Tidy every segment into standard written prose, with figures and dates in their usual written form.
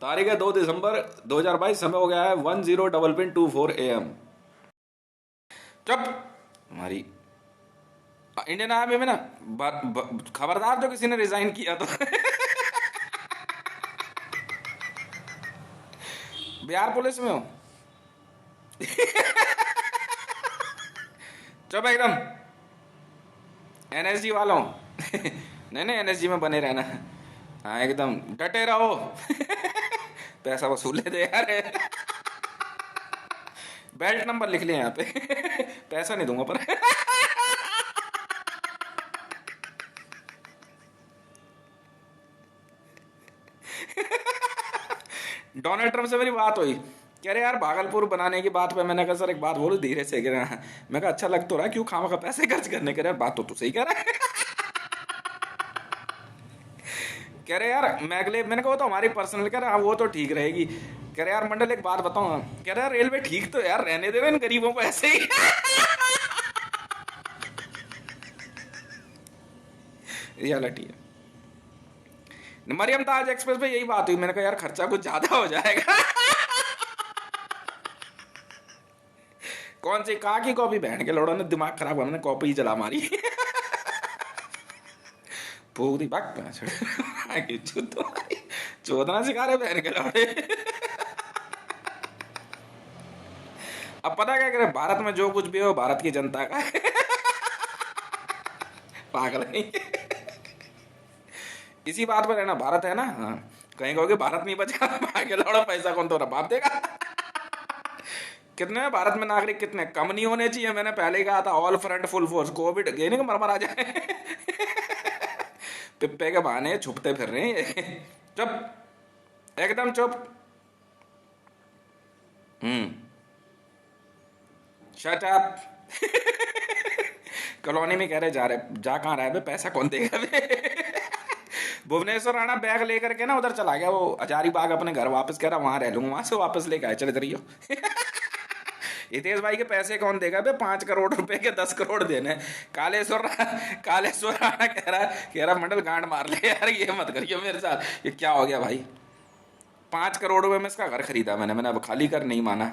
तारीख है 2 दिसंबर 2022। समय हो गया है 10:24 AM। चुप। हमारी इंडियन आर्मी में ना खबरदार जो किसी ने रिजाइन किया तो बिहार पुलिस में हो। चुप एकदम। एनएसजी वालों। नहीं नहीं, एनएसजी में बने रहना। हाँ एकदम डटे रहो। पैसा वसूल दे यार। बेल्ट नंबर लिख लिया यहाँ पे। पैसा नहीं दूंगा पर। डोनाल्ड ट्रम्प से मेरी बात हुई, कह रहे यार भागलपुर बनाने की बात पे। मैंने कहा सर एक बात बोलो धीरे से। कह रहा मैं कहा अच्छा लग तो रहा है, क्यों खामा का पैसे खर्च करने। कह रहे बात तो तू सही कह रहा है। कह रहे यार मैगले, मैंने कहा वो तो हमारी पर्सनल। कह रहे हाँ वो तो ठीक रहेगी। कह रहे यार मंडल एक बात बताऊं। कह रहे यार रेलवे ठीक तो यार रहने दे रहे इन गरीबों को ऐसे ही। रियलिटी है। मरियम ताज एक्सप्रेस पे यही बात हुई। मैंने कहा यार खर्चा कुछ ज्यादा हो जाएगा। कौन सी कहा की कॉपी। बहन के लोड़ों ने दिमाग खराब हुआ, मैंने कॉपी ही जला मारी। फूक दी भाग। चोदना सिखा रहे बहन के लौड़े। अब पता क्या करे, भारत में जो कुछ भी हो भारत की जनता का है। पागल नहीं। इसी बात पर है ना, भारत है ना। हाँ कहीं कहोगे भारत नहीं बचा। भागे लौड़ा पैसा कौन तो रहा बाप देगा। कितने हैं भारत में नागरिक, कितने कम नहीं होने चाहिए। मैंने पहले ही कहा था all front full force. Covid ये नहीं मर आ जाए। पिप्पे के बहाने छुपते फिर रहे हैं। चुप एकदम चुप। Shut up. कॉलोनी में कह रहे जा रहे, जा कहाँ रहे बे, पैसा कौन देगा बे। भुवनेश्वर राणा बैग लेकर के ना उधर चला गया, वो हजारीबाग अपने घर वापस। कह रहा वहां रह लूंगा, वहां से वापस लेके आए। चले इधर। हितेश भाई के पैसे कौन देगा बे, 5 करोड़ रुपए के 10 करोड़ देने। कालेश्वर राणा कह रहा मंडल गांड मार ले यार, ये मत करिए मेरे साथ। ये क्या हो गया भाई। 5 करोड़ रुपए में इसका घर खरीदा मैंने अब खाली कर नहीं माना।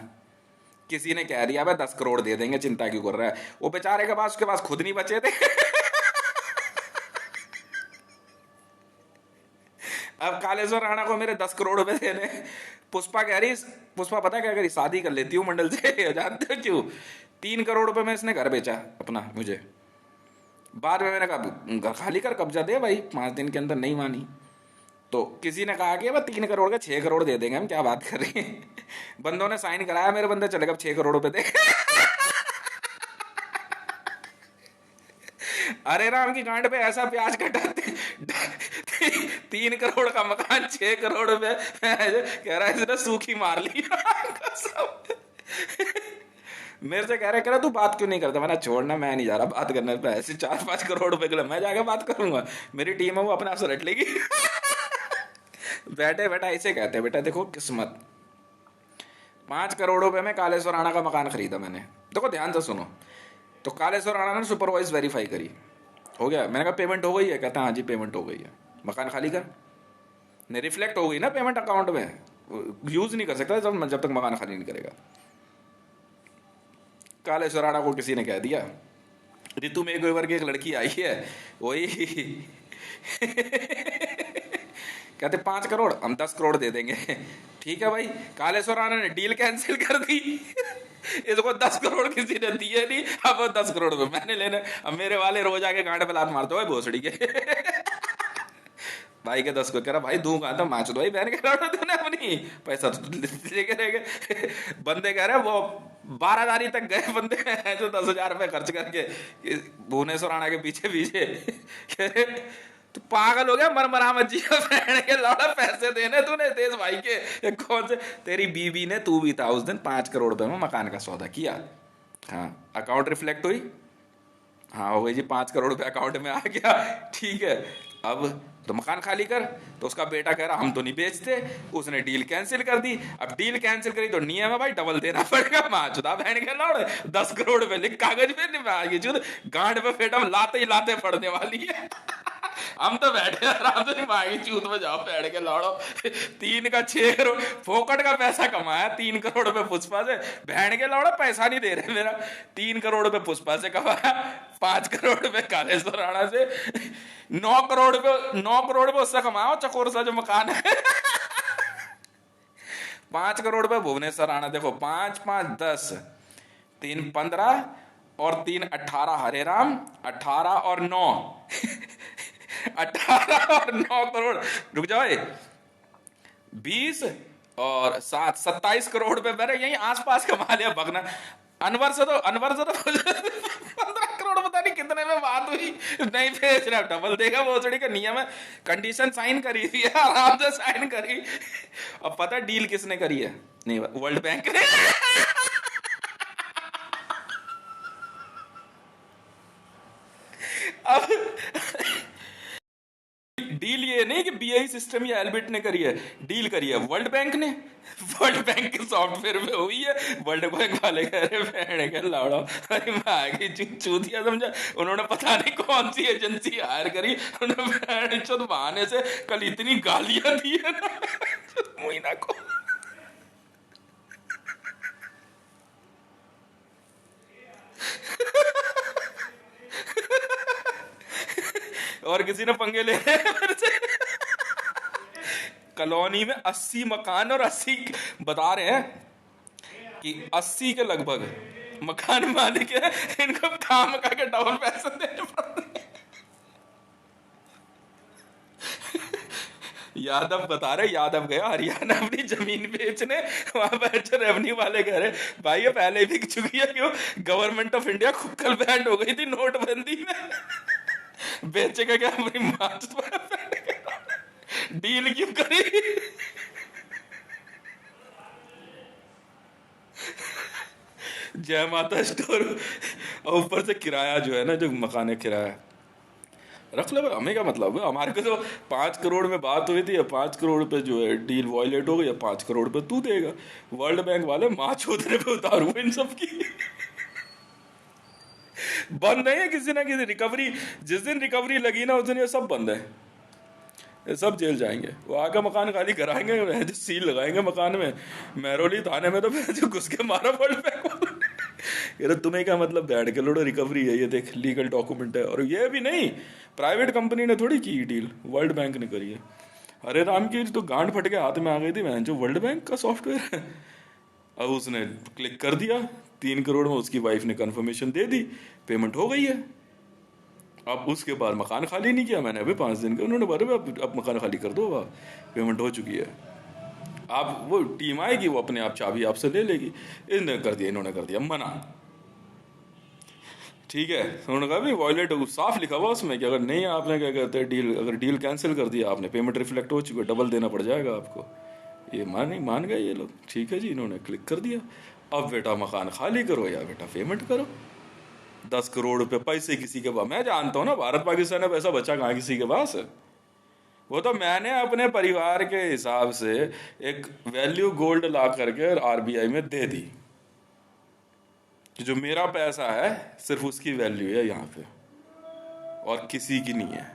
किसी ने कह दिया भाई 10 करोड़ दे देंगे, चिंता क्यों कर रहा है। वो बेचारे के पास, उसके पास खुद नहीं बचे थे। अब कालेश्वर राणा को मेरे 10 करोड़ रुपए देने। पुष्पा कह रही, पुष्पा पता क्या करी, शादी कर लेती हूँ मंडल से। जानते हो क्यों। 3 करोड़ रुपए में इसने घर बेचा अपना मुझे। बाद में मैंने कहा घर खाली कर, कब्जा दे भाई। 5 दिन के अंदर नहीं मानी तो किसी ने कहा कि 3 करोड़ का 6 करोड़ दे देंगे। हम क्या बात कर रहे हैं। बंदों ने साइन कराया, मेरे बंदे चले गए 6 करोड़ रुपए दे। अरे राम की गांड पे ऐसा प्याज कटाते। 3 करोड़ का मकान 6 करोड़ रुपए। कह रहा है इसने सूखी मार ली। मेरे से कह रहा तू बात क्यों नहीं करता। मैंने छोड़ना, मैं नहीं जा रहा बात करने पे। ऐसे 4-5 करोड़ रुपए के लिए मैं जाकर बात करूंगा। मेरी टीम है वो अपने आप से रट लेगी। बैठे बैठा ऐसे कहते हैं बेटा देखो किस्मत। 5 करोड़ रुपए में कालेश्वर राणा का मकान खरीदा मैंने। देखो ध्यान से सुनो। तो कालेश्वर राणा ने सुपरवाइज वेरीफाई करी, हो गया। मैंने कहा पेमेंट हो गई है। कहता हाँ जी पेमेंट हो गई है, मकान खाली कर। नहीं रिफ्लेक्ट हो गई ना पेमेंट अकाउंट में। यूज नहीं कर सकता जब तक मकान खाली नहीं करेगा। कालेश्वर राणा को किसी ने कह दिया ऋतु मेघवर की एक लड़की आई है वही। कहते 5 करोड़, हम 10 करोड़ दे देंगे। ठीक है भाई। कालेश्वर राणा ने डील कैंसिल कर दी। इसको 10 करोड़ किसी ने दिए नहीं, अब वो 10 करोड़ रुपए मैंने लेने। अब मेरे वाले रोज आके गांड पे लात मारते हुए भोसड़ी के। भाई के 10 को कह रहा भाई दूं कहा था माच दो भाई बहन के लौटा तूने अपनी। पैसा तो लेके रह गए। बंदे कह रहे वो 12,000 तक गए बंदे। जो 10,000 रुपए खर्च करके भुवनेश्वर राणा के पीछे पीछे। तो पागल हो गया मरमरा मत जी। बहन के लौटा पैसे देने तूने देश भाई के। कौन से तेरी बीबी ने, तू भी था उस दिन, 5 करोड़ रुपए में मकान का सौदा किया। हाँ अकाउंट रिफ्लेक्ट हुई। हाँ हो गई जी, 5 करोड़ रुपए अकाउंट में आ गया। ठीक है। अब तो मकान खाली कर। तो उसका बेटा कह रहा हम तो नहीं बेचते। उसने डील कैंसिल कर दी। अब डील कैंसिल करी तो नियम है भाई डबल देना पड़ेगा। माँ चुदा बहन के लौड़े 10 करोड़ रुपए लिख कागज पे नहीं। मैं आगे चुद गांड पे फेटम लाते ही लाते पड़ने वाली है। हम तो बैठे आराम से मांगी चूत में, जाओ बैठ के लौड़ो। 3 का 6 करोड़ फोकट का पैसा कमाया, 3 करोड़ पुष्पा से। बहन के लौड़ो पैसा नहीं दे रहे मेरा। 3 करोड़ पुष्पा से कमाया, 5 करोड़ कालेश्वर राणा से, 9 करोड़ उससे कमाया चकोर सा जो मकान है। 5 करोड़ भुवनेश्वर राणा। देखो 5 5 10, 3 15 और 3 18, हरे राम 18 और 9 18 और 9 करोड़, रुक जाओ, 20 और 7 27 करोड़ मैंने यही आसपास कमा लिया भगना। अनवर से तो 15 करोड़ पता नहीं कितने में बात हुई, नहीं भेज रहा, डबल देगा भोसड़ी का नियम है। कंडीशन साइन करी थी, आराम से साइन करी। अब पता है डील किसने करी है? नहीं, वर्ल्ड बैंक ने। अब डील ये नहीं कि बीआई सिस्टम या एल्बिट ने करी है, डील करी है वर्ल्ड बैंक ने। वर्ल्ड बैंक के सॉफ्टवेयर में हुई है। वर्ल्ड बैंक वाले कह रहे बहन के लाड़ो, अरे मैं आगे चूतिया समझा। उन्होंने पता नहीं कौन सी एजेंसी हायर करी, उन्होंने चुत बहाने से कल इतनी गालियां दी है ना मोइना को। और किसी ने पंगे ले रहे हैं मेरे से। कॉलोनी में 80 मकान और 80 बता रहे हैं कि 80 के लगभग मकान मालिक है, इनको काम करके डबल पैसे देने पड़ते हैं। यादव बता रहे, यादव गया हरियाणा अपनी जमीन बेचने, वहां पर जो रेवेन्यू वाले कह रहे भाई ये पहले बिक चुकी है, क्यों गवर्नमेंट ऑफ इंडिया खुक्कल बैंड हो गई थी नोटबंदी में। बेचेगा क्या अपनी मार्च डील क्यों करी? जय माता स्टोर, और ऊपर से किराया जो है ना, जो मकान है किराया रख लो। हमें क्या मतलब है, हमारे को तो 5 करोड़ में बात हुई थी, 5 करोड़ पे जो है डील वॉयलेट हो गई, 5 करोड़ पे तू देगा। वर्ल्ड बैंक वाले माँ चौधरी पे उतारू इन सब की। बंद नहीं है किसी ना किसी रिकवरी, जिस दिन रिकवरी लगी ना उस दिन ये सब बंद है, ये सब जेल जाएंगे। वो आके मकान खाली कराएंगे, जो सील लगाएंगे मकान में। महरौली थाने में तो जो घुस के मारा वर्ल्ड बैंक। ये तुम्हें क्या मतलब, बैठ के लोडो रिकवरी है, ये देख लीगल डॉक्यूमेंट है। और ये भी नहीं, प्राइवेट कंपनी ने थोड़ी की डील, वर्ल्ड बैंक ने करी है। अरे राम की तो गांड फट के हाथ में आ गई थी मैं, जो वर्ल्ड बैंक का सॉफ्टवेयर है। अब उसने क्लिक कर दिया, 3 करोड़ में उसकी वाइफ ने कंफर्मेशन दे दी, पेमेंट हो गई है। अब उसके बाद मकान खाली नहीं किया मैंने अभी 5 दिन के, उन्होंने बोला अब मकान खाली कर दो, पेमेंट हो चुकी है। आप वो टीम आएगी, वो अपने आप चाबी आपसे ले लेगी। इन्होंने कर दिया मना। ठीक है, उन्होंने कहा भाई वॉयलेट साफ लिखा हुआ उसमें कि अगर नहीं आपने क्या कहते हैं डील, अगर डील कैंसिल कर दिया आपने, पेमेंट रिफ्लेक्ट हो चुकी है, डबल देना पड़ जाएगा आपको। ये मान गए ये लोग। ठीक है जी, इन्होंने क्लिक कर दिया। अब बेटा मकान खाली करो या बेटा पेमेंट करो। 10 करोड़ रुपए पैसे किसी के पास, मैं जानता हूँ ना भारत पाकिस्तान में पैसा बचा कहाँ किसी के पास। वो तो मैंने अपने परिवार के हिसाब से एक वैल्यू गोल्ड ला करके आरबीआई में दे दी, कि जो मेरा पैसा है सिर्फ उसकी वैल्यू है यहाँ पे, और किसी की नहीं है।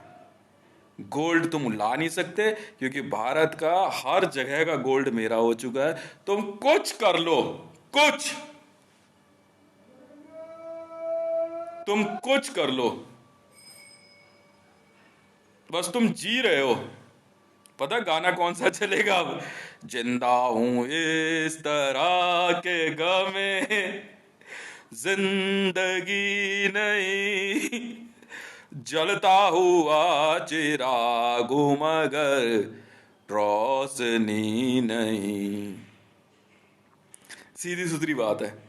गोल्ड तुम ला नहीं सकते, क्योंकि भारत का हर जगह का गोल्ड मेरा हो चुका है। तुम कुछ कर लो, तुम कुछ कर लो, बस तुम जी रहे हो। पता गाना कौन सा चलेगा अब? जिंदा हूं इस तरह के गम में, जिंदगी नहीं, जलता हुआ चिराग मगर रोशनी नहीं। सीधी सुथरी बात है।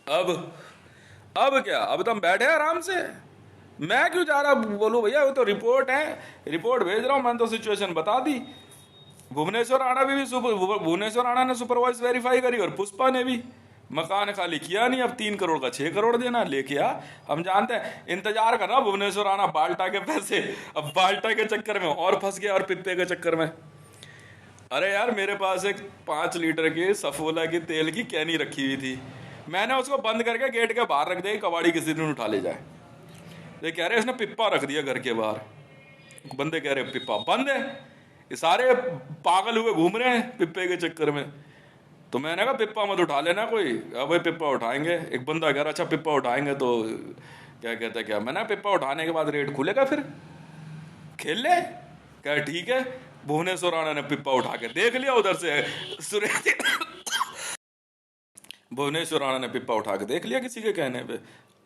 अब क्या, अब तो हम बैठे आराम से। मैं क्यों जा रहा बोलूं भैया, वो तो रिपोर्ट है, रिपोर्ट भेज रहा हूं। मैंने तो सिचुएशन बता दी। भुवनेश्वर राणा ने सुपरवाइज वेरीफाई करी, और पुष्पा ने भी। मकान खाली किया नहीं, अब 3 करोड़ का 6 करोड़ देना, लेके आ। हम जानते हैं, इंतजार कर रहा भुवनेश्वर राणा बाल्टा के पैसे। अब बाल्टा के चक्कर में और फंस गया, और पिप्पे के चक्कर में। अरे यार मेरे पास एक 5 लीटर की सफोला की तेल की कैनी रखी हुई थी। मैंने उसको बंद करके गेट के बाहर रख दिया, कबाड़ी किसी दिन उठा ले जाए। ये कह रहे इसने पिप्पा रख दिया घर के बाहर। बंदे कह रहे पिप्पा बंद है, ये सारे पागल हुए घूम रहे हैं पिप्पे के चक्कर में। तो मैंने कहा पिप्पा मत उठा लेना कोई। अब भाई पिप्पा उठाएंगे, एक बंदा कह रहा अच्छा पिप्पा उठाएंगे तो क्या कहते हैं क्या, मैंने कहा पिप्पा उठाने के बाद रेट खुलेगा फिर खेल ले। कह ठीक है। भुवनेश्वर राणा ने पिप्पा उठा के देख लिया उधर से। सुरेश भुवनेश्वर राणा ने पिप्पा उठा के देख लिया किसी के कहने पे।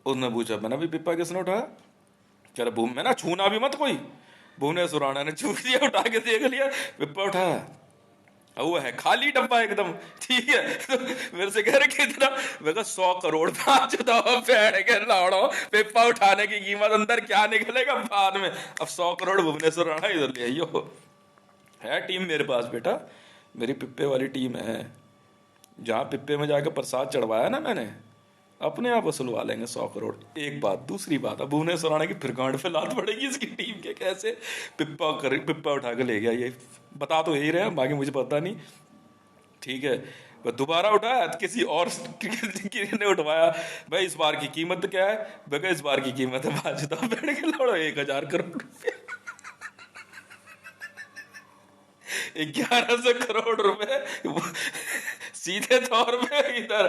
उसने पूछा मैंने भी पिप्पा किसने उठाया। कह रहा मैं ना छूना भी मत कोई। भुवनेश्वर राणा ने छू लिया, उठा के देख लिया, पिप्पा उठाया। अब वो है खाली डब्बा एकदम। ठीक है तो मेरे से कह रहे कितना, मैं कहा 100 करोड़ पांच दफा बैठ के लाड़ो, पिप्पा उठाने की कीमत अंदर क्या निकलेगा बाद में। अब 100 करोड़ भुवनेश्वर राणा इधर ले आइयो। है टीम मेरे पास बेटा, मेरी पिप्पे वाली टीम है। जहाँ पिप्पे में जाकर प्रसाद चढ़वाया ना मैंने, अपने आप वसूलवा लेंगे 100 करोड़। एक बात, दूसरी बात, अब भुवनेश्वर राणा की फिर गांड पे लात पड़ेगी इसकी टीम के, कैसे पिप्पा उठा के ले गया ये। बता तो यही रहे हैं, बाकी मुझे पता नहीं। ठीक है, वह दोबारा उठाया किसी और ने उठवाया। भाई इस बार की कीमत क्या है। भाई इस बार की कीमत है भाजपा बैठ के लड़ो 1000 करोड़। 1100 करोड़ रुपए सीधे तौर पे इधर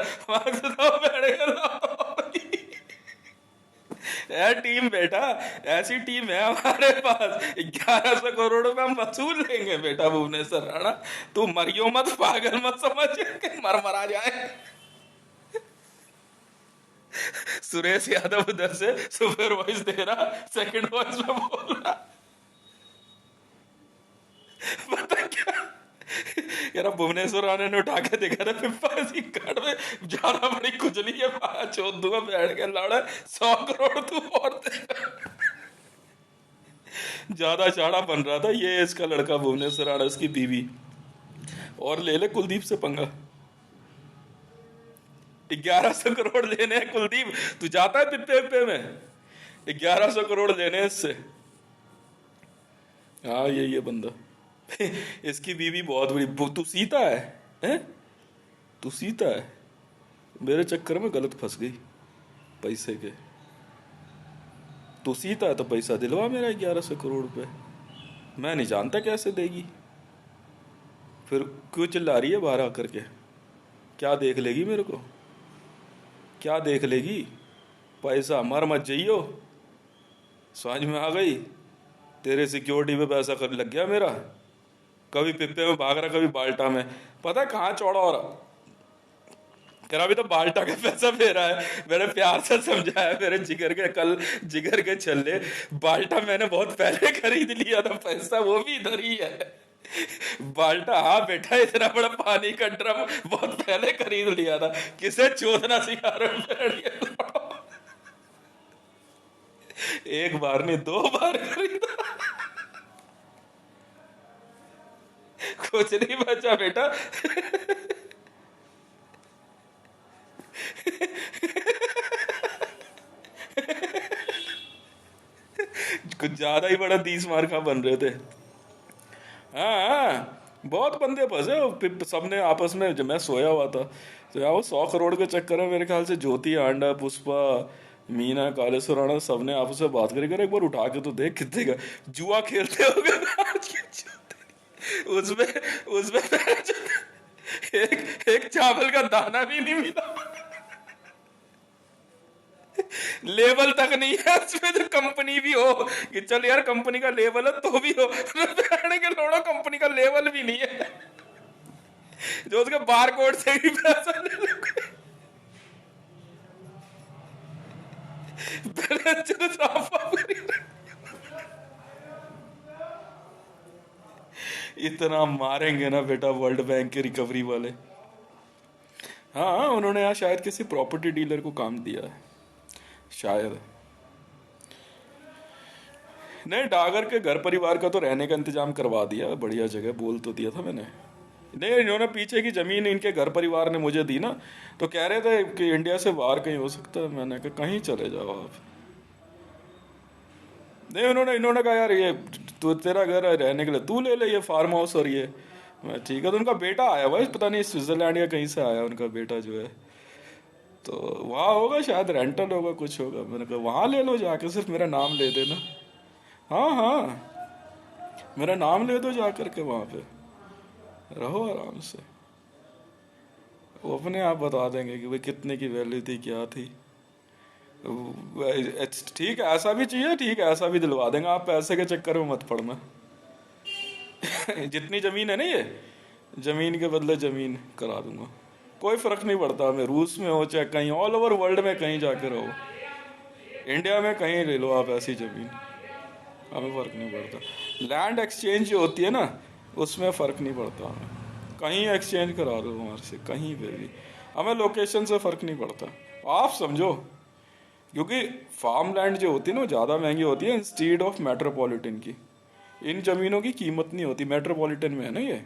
है टीम बेटा। ऐसी टीम है हमारे पास, 1100 करोड़ रुपए हम वसूल लेंगे बेटा भुवनेश्वर राणा। तू मरियो मत, पागल मत समझ के मर मरा जाए। सुरेश यादव उधर से सुपर वॉइस दे रहा, सेकंड वॉइस में बोल रहा। पता क्या यार, भुवनेश्वर राणा ने उठा के देखा था पिप्पा ऐसी कार्ड में, ज्यादा बड़ी खुजली है, चौथ दूंगा बैठ के लड़ा 100 करोड़ तू और ज्यादा चाड़ा बन रहा था ये इसका लड़का भुवनेश्वर राणा, उसकी बीवी। और ले ले कुलदीप से पंगा। 1100 करोड़ लेने हैं कुलदीप, तू जाता है पिप्पे पिप्पे में। 1100 करोड़ लेने इससे। हाँ ये बंदा इसकी बीवी बहुत बड़ी। तू सीता है, हैं? तू सीता है, मेरे चक्कर में गलत फंस गई पैसे के। तू सीता है तो पैसा दिलवा मेरा 1100 करोड़ रुपए। मैं नहीं जानता कैसे देगी। फिर क्यों चिल्ला रही है बाहर आकर के, क्या देख लेगी मेरे को, क्या देख लेगी। पैसा मर मत जाइयो, समझ में आ गई। तेरे सिक्योरिटी पे पैसा कर लग गया मेरा, कभी पिप्पे में भाग रहा, कभी बाल्टा में। पता है कहाँ चौड़ा हो रहा, कह रहा अभी तो बाल्टा का पैसा फेरा है। मैंने प्यार से समझाया, मेरे जिगर के छल्ले, बाल्टा मैंने बहुत पहले खरीद लिया था, पैसा वो भी इधर ही है। बाल्टा हाँ बेटा, इतना बड़ा पानी का ड्रम बहुत पहले खरीद लिया था। किसे चोदना सिखा रहे हो। एक बार नहीं 2 बार खरीदा, कुछ नहीं बचा बेटा। कुछ ज्यादा ही बड़ा 30 मार का बन रहे थे। हाँ बहुत बंदे फंसे सबने आपस में। जब मैं सोया हुआ था तो यार वो 100 करोड़ के चक्कर में मेरे ख्याल से ज्योति आंडा, पुष्पा, मीना, कालेश्वर राणा सबने आपस में बात करी, एक बार उठा के तो देख कितने का जुआ खेलते हो उसमें उसमें एक चावल का दाना भी नहीं मिला। लेवल तक नहीं है उसमें, जो कंपनी भी हो कि चल यार कंपनी का लेवल है तो भी हो, के लोड़ो कंपनी का लेवल भी नहीं है, जो उसके बार कोड से ही पैसा ले लोगे। इतना मारेंगे ना बेटा वर्ल्ड बैंक के रिकवरी वाले। हाँ उन्होंने यहाँ शायद किसी प्रॉपर्टी डीलर को काम दिया है शायद। नहीं, डागर के घर परिवार का तो रहने का इंतजाम करवा दिया, बढ़िया जगह बोल तो दिया था मैंने। नहीं इन्होंने पीछे की जमीन इनके घर परिवार ने मुझे दी ना, तो कह रहे थे कि इंडिया से बाहर कहीं हो सकता है। मैंने कहा कहीं चले जाओ आप। नहीं इन्होंने कहा यार ये तू तेरा घर है रहने के लिए, तू ले ले ये फार्म हाउस और ये। मैं ठीक है। तो उनका बेटा आया भाई, पता नहीं स्विट्जरलैंड या कहीं से आया उनका बेटा जो है। तो वहाँ होगा शायद, रेंटल होगा, कुछ होगा। मैंने कहा वहाँ ले लो जाके, सिर्फ मेरा नाम ले देना। हाँ हाँ, मेरा नाम ले दो जा करके, वहाँ पे रहो आराम से। वो अपने आप बता देंगे कि भाई कितने की वैल्यू थी, क्या थी। ठीक है, ऐसा भी चाहिए, ठीक है, ऐसा भी दिलवा देंगे। आप पैसे के चक्कर में मत पड़ना। जितनी जमीन है ना, ये जमीन के बदले जमीन करा दूंगा। कोई फर्क नहीं पड़ता हमें, रूस में हो चाहे कहीं, ऑल ओवर वर्ल्ड में कहीं जाके रहो, इंडिया में कहीं ले लो आप ऐसी जमीन, हमें फर्क नहीं पड़ता। लैंड एक्सचेंज जो होती है ना, उसमें फर्क नहीं पड़ता हमें, कहीं एक्सचेंज करा दो हमारे से, कहीं पे भी, हमें लोकेशन से फर्क नहीं पड़ता। आप समझो, क्योंकि फार्म लैंड जो होती है ना, वो ज़्यादा महंगी होती है इंस्टीड ऑफ मेट्रोपॉलिटन की। इन ज़मीनों की कीमत नहीं होती, मेट्रोपॉलिटन में है ना ये,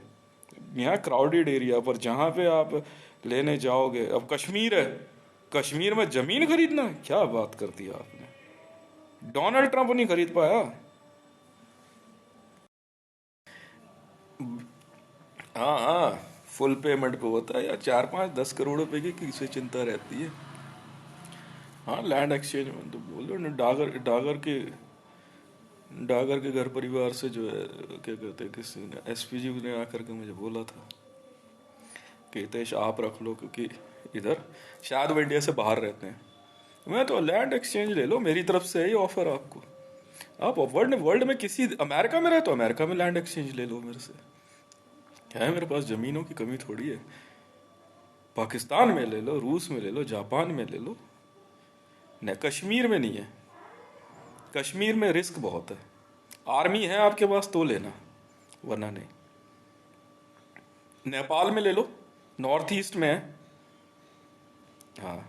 यहाँ क्राउडेड एरिया पर जहाँ पे आप लेने जाओगे। अब कश्मीर है, कश्मीर में ज़मीन खरीदना, क्या बात कर दी आपने। डोनाल्ड ट्रंप नहीं खरीद पाया। हाँ हाँ, फुल पेमेंट पे होता है यार, 4 5 10 करोड़ रुपए की किसे चिंता रहती है। हाँ, लैंड एक्सचेंज में तो बोल रहे ना, डागर के घर परिवार से जो है, क्या कहते हैं, किसी ने, एसपीजी ने आकर के मुझे बोला था कि हितेश आप रख लो, क्योंकि इधर शायद वो इंडिया से बाहर रहते हैं। मैं तो लैंड एक्सचेंज ले लो, मेरी तरफ से यही ऑफर आपको। आप वर्ल्ड में किसी, अमेरिका में रहे तो अमेरिका में लैंड एक्सचेंज ले लो मेरे से, क्या है, मेरे पास ज़मीनों की कमी थोड़ी है। पाकिस्तान में ले लो, रूस में ले लो, जापान में ले लो, न कश्मीर में नहीं है। कश्मीर में रिस्क बहुत है। आर्मी है आपके पास तो लेना, वरना नहीं। नेपाल में ले लो, नॉर्थ ईस्ट में है। हाँ,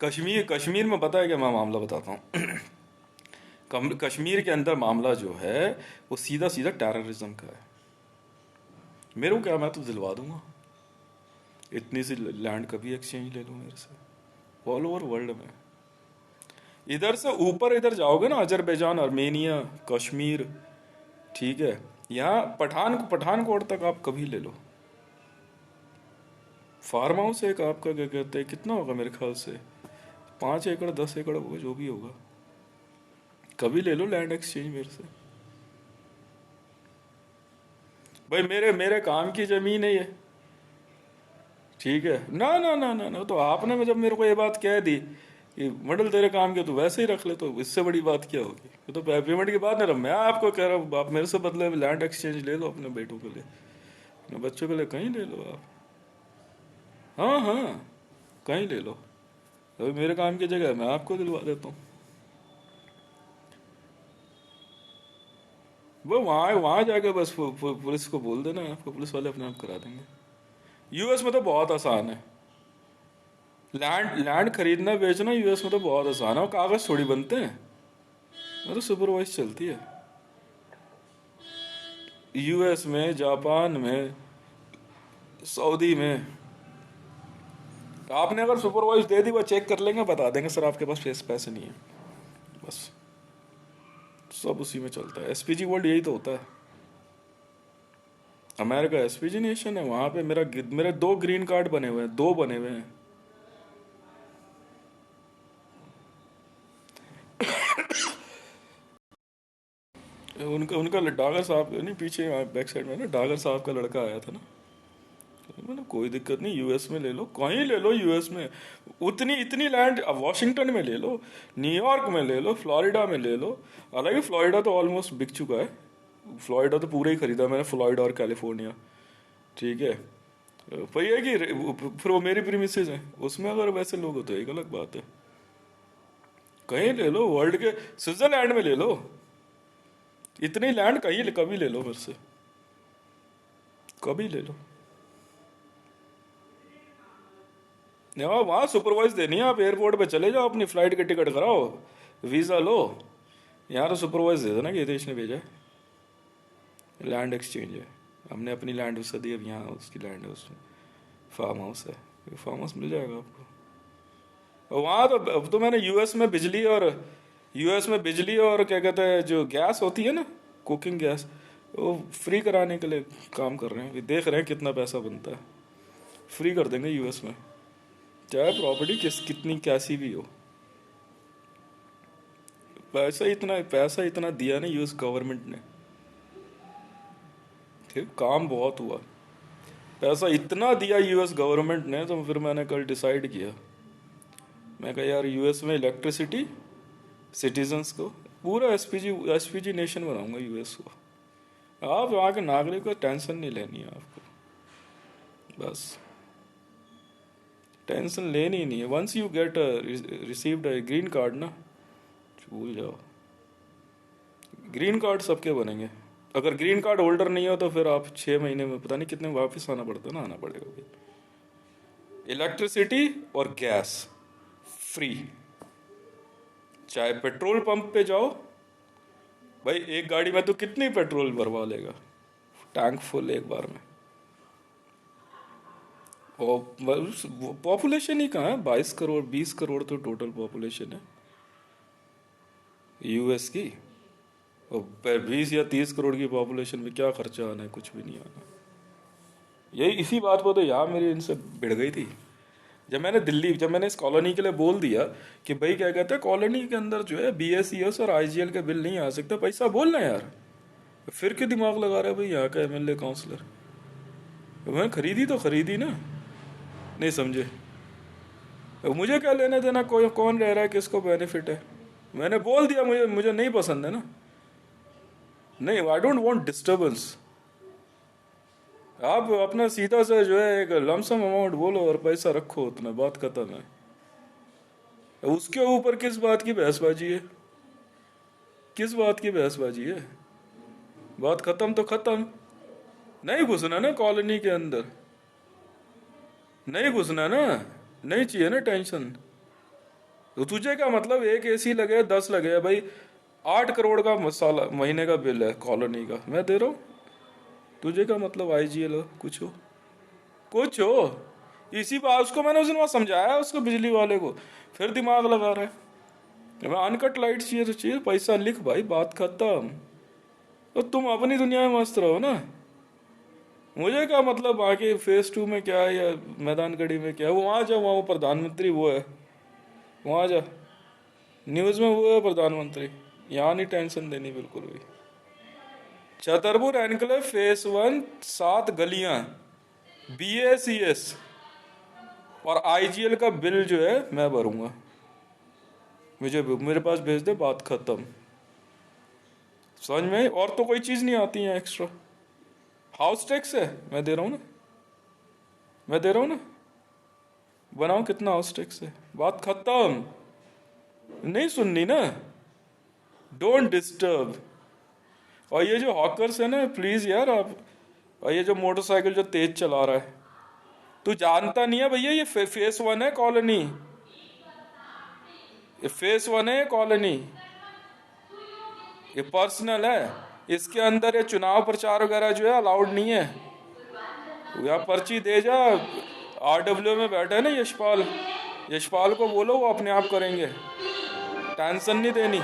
कश्मीर, कश्मीर में पता है क्या, मैं मामला बताता हूँ। कश्मीर के अंदर मामला जो है, वो सीधा सीधा टेररिज्म का है। मेरे को क्या, मैं तो दिलवा दूंगा, इतनी सी लैंड कभी एक्सचेंज ले लो मेरे से, ऑल ओवर वर्ल्ड में। इधर से ऊपर इधर जाओगे ना, अजरबैजान, आर्मेनिया, कश्मीर, ठीक है, यहाँ पठानकोट तक आप कभी ले लो। फार्म हाउस एक आपका, क्या कहते हैं, कितना होगा मेरे ख्याल से 5 एकड़ 10 एकड़ होगा, जो भी होगा, कभी ले लो लैंड एक्सचेंज मेरे से। भाई मेरे मेरे काम की जमीन है ये, ठीक है ना, ना ना ना ना, तो आपने जब मेरे को ये बात कह दी कि मॉडल तेरे काम के, तो वैसे ही रख ले, तो इससे बड़ी बात क्या होगी। ये तो पेमेंट की बात नहीं रहा, मैं आपको कह रहा हूँ, आप मेरे से बदले में लैंड एक्सचेंज ले लो, अपने बेटों के लिए, अपने बच्चों के लिए, कहीं ले लो आप। हाँ हाँ, कहीं ले लो। अभी मेरे काम की जगह है, मैं आपको दिलवा देता हूँ। वो वहाँ वहाँ जाके बस पुलिस को बोल देना, आपको पुलिस वाले अपने आप करा देंगे। यूएस में तो बहुत आसान है, लैंड लैंड खरीदना बेचना यूएस में तो बहुत आसान है, और कागज थोड़ी बनते हैं, वो तो सुपरवाइज चलती है। यूएस में, जापान में, सऊदी में, आपने अगर सुपरवाइज दे दी, वो चेक कर लेंगे, बता देंगे सर आपके पास पैसे नहीं है, बस। सब उसी में चलता है। एसपीजी वर्ल्ड यही तो होता है। अमेरिका एसपीजी नेशन है, वहां पे मेरे 2 ग्रीन कार्ड बने हुए हैं, 2 बने हुए हैं। उनका उनका डागर साहब नहीं, पीछे बैक साइड में ना, डागर साहब का लड़का आया था ना। मैंने कोई दिक्कत नहीं, यूएस में ले लो, कहीं ले लो यूएस में, उतनी इतनी लैंड, अब वॉशिंगटन में ले लो, न्यूयॉर्क में ले लो, फ्लोरिडा में ले लो। हालांकि फ्लोरिडा तो ऑलमोस्ट बिक चुका है, फ्लोरिडा तो पूरा ही खरीदा मैंने, फ्लोरिडा और कैलिफोर्निया, ठीक है। पर ये है कि फिर वो मेरी प्रीमिसेस हैं, उसमें अगर वैसे लोग हो तो एक अलग बात है। कहीं ले लो वर्ल्ड के, स्विट्जरलैंड में ले लो, इतनी लैंड कहीं कभी ले लो फिर से, कभी ले लो। यहाँ वहाँ सुपरवाइज देनी है, आप एयरपोर्ट पे चले जाओ, अपनी फ्लाइट की टिकट कराओ, वीज़ा लो, यहाँ तो सुपरवाइज दे देना कि देश ने भेजा है, लैंड एक्सचेंज है, हमने अपनी लैंड उससे दी, अब यहाँ उसकी लैंड है, उसमें फार्म हाउस है, फार्म हाउस मिल जाएगा आपको। और वहाँ तो, अब तो मैंने यूएस में बिजली और क्या कहते हैं, जो गैस होती है ना, कुकिंग गैस, वो फ्री कराने के लिए काम कर रहे हैं, देख रहे हैं कितना पैसा बनता है, फ्री कर देंगे यूएस में, चाहे प्रॉपर्टी कितनी कैसी भी हो। पैसा इतना दिया ना यूएस गवर्नमेंट ने, ठीक, काम बहुत हुआ। पैसा इतना दिया यूएस गवर्नमेंट ने, तो फिर मैंने कल डिसाइड किया, मैं कहा यार यूएस में इलेक्ट्रिसिटी सिटीजन्स को पूरा एसपीजी नेशन बनाऊंगा यूएस को। आप वहाँ के नागरिक को टेंशन नहीं लेनी है आपको, बस टेंशन लेनी ही नहीं है। Once you get received green card ना, भूल जाओ, ग्रीन कार्ड सबके बनेंगे। अगर ग्रीन कार्ड होल्डर नहीं हो तो फिर आप 6 महीने में पता नहीं कितने वापस आना पड़ता है ना, आना पड़ेगा भाई। इलेक्ट्रिसिटी और गैस फ्री, चाहे पेट्रोल पंप पे जाओ भाई, एक गाड़ी में तो कितनी पेट्रोल भरवा लेगा, टैंक फुल एक बार में। और पॉपुलेशन ही कहाँ है, 22 करोड़ 20 करोड़ तो टोटल पॉपुलेशन है यूएस की, और 20 या 30 करोड़ की पॉपुलेशन में क्या खर्चा आना है, कुछ भी नहीं आना। यही इसी बात पर तो यहाँ मेरी इनसे भिड़ गई थी, जब मैंने इस कॉलोनी के लिए बोल दिया कि भाई क्या कहते हैं, कॉलोनी के अंदर जो है बीएसईएस और आईजीएल के बिल नहीं आ सकते, पैसा बोलना यार, फिर क्यों दिमाग लगा रहा है भाई यहाँ का एमएलए काउंसलर। मैं खरीदी तो खरीदी ना, नहीं समझे, मुझे क्या लेना देना कोई कौन रह रहा है, किसको बेनिफिट है। मैंने बोल दिया मुझे मुझे नहीं पसंद है ना, नहीं, आई डोंट वांट डिस्टर्बेंस। आप अपना सीधा से जो है एक लमसम अमाउंट बोलो और पैसा रखो, उतना बात खत्म है। उसके ऊपर किस बात की बहसबाजी है, किस बात की बहसबाजी है, बात खत्म तो खत्म। नहीं घुसना ना कॉलोनी के अंदर, नहीं घुसना ना, नहीं चाहिए ना टेंशन। तो तुझे क्या मतलब, एक एसी लगे 10 लगे भाई, 8 करोड़ का मसाला महीने का बिल है कॉलोनी का, मैं दे रहा हूँ, तुझे क्या मतलब आईजीएल कुछ हो, कुछ हो। इसी बात उसको मैंने उस दिन वहाँ समझाया उसको, बिजली वाले को, फिर दिमाग लगा रहा है। मैं अनकट लाइट चाहिए तो चाहिए, पैसा लिख भाई, बात खत्म। तो तुम अपनी दुनिया में मस्त रहो ना, मुझे क्या मतलब आगे फेज 2 में क्या है या मैदान गढ़ी में क्या है। वो वहाँ जा, वहाँ वो प्रधानमंत्री वो है, वहाँ जा, न्यूज़ में वो है प्रधानमंत्री, यहाँ नहीं टेंशन देनी बिल्कुल भी। छतरपुर एनक्लेव फेज 1 7 गलियां, बीएसीएस और आईजीएल का बिल जो है मैं भरूंगा, मुझे मेरे पास भेज दे, बात खत्म। समझ में, और तो कोई चीज नहीं आती है एक्स्ट्रा। हाउस टैक्स है, मैं दे रहा हूँ ना, मैं दे रहा हूँ ना, बनाओ कितना हाउस टैक्स है, बात खत्म। नहीं सुननी ना, डोंट डिस्टर्ब। और ये जो हॉकर्स है ना, प्लीज यार आप, और ये जो मोटरसाइकिल जो तेज चला रहा है, तू जानता नहीं है भैया, ये फेज 1 है कॉलोनी, ये फेज 1 है कॉलोनी, ये पर्सनल है, इसके अंदर ये चुनाव प्रचार वगैरह जो है अलाउड नहीं है। या पर्ची दे जा, आरडब्ल्यू में बैठे है ना यशपाल, यशपाल को बोलो वो अपने आप करेंगे, टेंशन नहीं देनी।